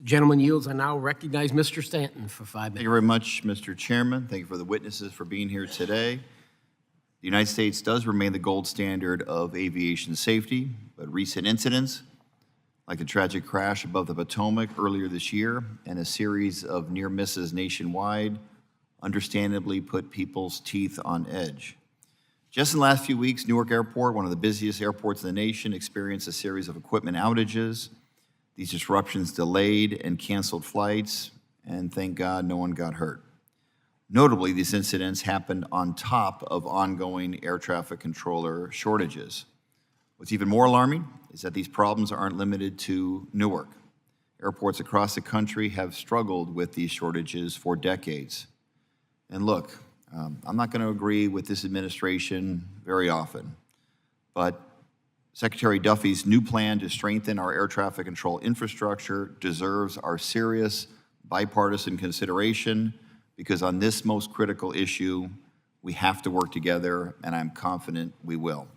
Gentleman yields. I now recognize Mr. Stanton for 5 Thank minutes. you very much, Mr. Chairman. Thank you for the witnesses for being here today. The United States does remain the gold standard of aviation safety, but recent incidents, like the tragic crash above the Potomac earlier this year and a series of near misses nationwide, understandably put people's teeth on edge. Just in the last few weeks, Newark Airport, one of the busiest airports in the nation, experienced a series of equipment outages. These disruptions delayed and canceled flights, and thank God no one got hurt. Notably, these incidents happened on top of ongoing air traffic controller shortages. What's even more alarming is that these problems aren't limited to Newark. Airports across the country have struggled with these shortages for decades. And look, I'm not going to agree with this administration very often, but Secretary Duffy's new plan to strengthen our air traffic control infrastructure deserves our serious bipartisan consideration, because on this most critical issue, we have to work together, and I'm confident we will.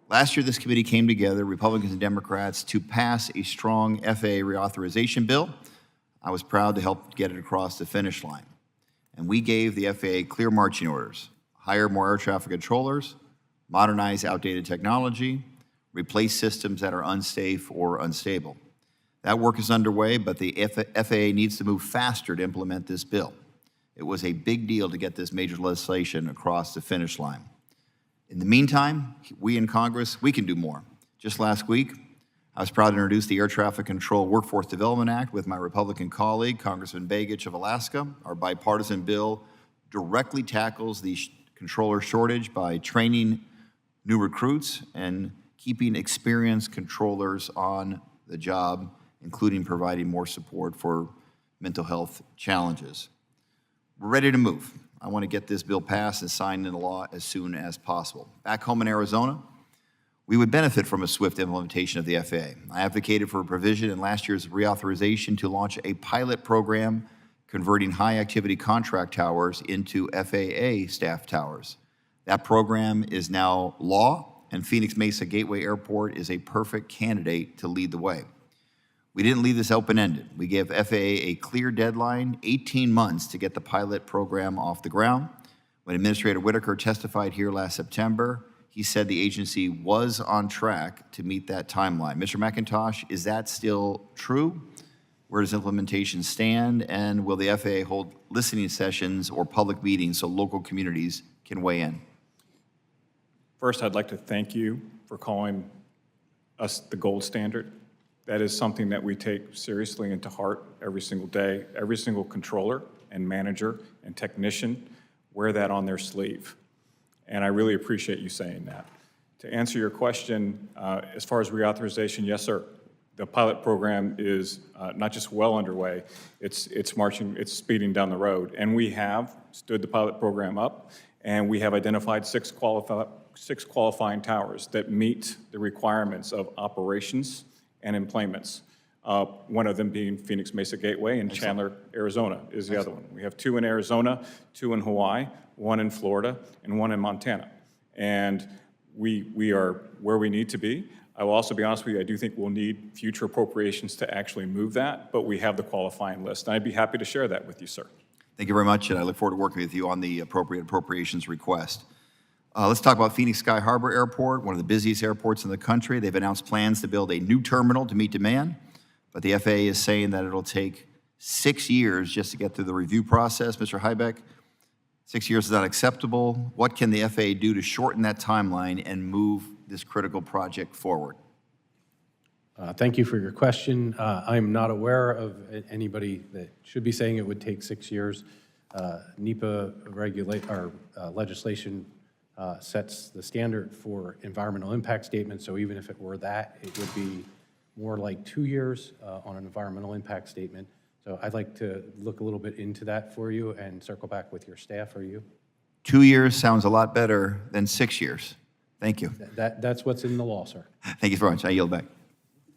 Last year, this committee came together, Republicans and Democrats, to pass a strong FAA reauthorization bill. I was proud to help get it across the finish line. And we gave the FAA clear marching orders: hire more air traffic controllers, modernize outdated technology, replace systems that are unsafe or unstable. That work is underway, but the FAA needs to move faster to implement this bill. It was a big deal to get this major legislation across the finish line. In the meantime, we in Congress, we can do more. Just last week, I was proud to introduce the Air Traffic Control Workforce Development Act with my Republican colleague, Congressman Begich of Alaska. Our bipartisan bill directly tackles the controller shortage by training new recruits and keeping experienced controllers on the job, including providing more support for mental health challenges. We're ready to move. I want to get this bill passed and signed into law as soon as possible. Back home in Arizona, we would benefit from a swift implementation of the FAA. I advocated for a provision in last year's reauthorization to launch a pilot program converting high-activity contract towers into FAA staff towers. That program is now law, and Phoenix Mesa Gateway Airport is a perfect candidate to lead the way. We didn't leave this open-ended. We gave FAA a clear deadline, 18 months, to get the pilot program off the ground. When Administrator Whitaker testified here last September, he said the agency was on track to meet that timeline. Mr. McIntosh, is that still true? Where does implementation stand? And will the FAA hold listening sessions or public meetings so local communities can weigh in? First, I'd like to thank you for calling us the gold standard. That is something that we take seriously and to heart every single day. Every single controller and manager and technician wear that on their sleeve. And I really appreciate you saying that. To answer your question, as far as reauthorization, yes, sir. The pilot program is not just well underway, it's marching, it's speeding down the road. And we have stood the pilot program up, and we have identified six qualifying towers that meet the requirements of operations and employments. One of them being Phoenix Mesa Gateway, and Chandler, Arizona is the other one. We have 2 in Arizona, 2 in Hawaii, 1 in Florida, and 1 in Montana. And we are where we need to be. I will also be honest with you, I do think we'll need future appropriations to actually move that, but we have the qualifying list. And I'd be happy to share that with you, sir. Thank you very much, and I look forward to working with you on the appropriations request. Let's talk about Phoenix Sky Harbor Airport, one of the busiest airports in the country. They've announced plans to build a new terminal to meet demand, but the FAA is saying that it'll take 6 years just to get through the review process. Mr. Hybeck, 6 years is not acceptable. What can the FAA do to shorten that timeline and move this critical project forward? Thank you for your question. I'm not aware of anybody that should be saying it would take 6 years. NEPA legislation sets the standard for environmental impact statements, so even if it were that, it would be more like 2 years on an environmental impact statement. So I'd like to look a little bit into that for you and circle back with your staff or you. 2 years sounds a lot better than 6 years. Thank you. That's what's in the law, sir. Thank you very much. I yield back.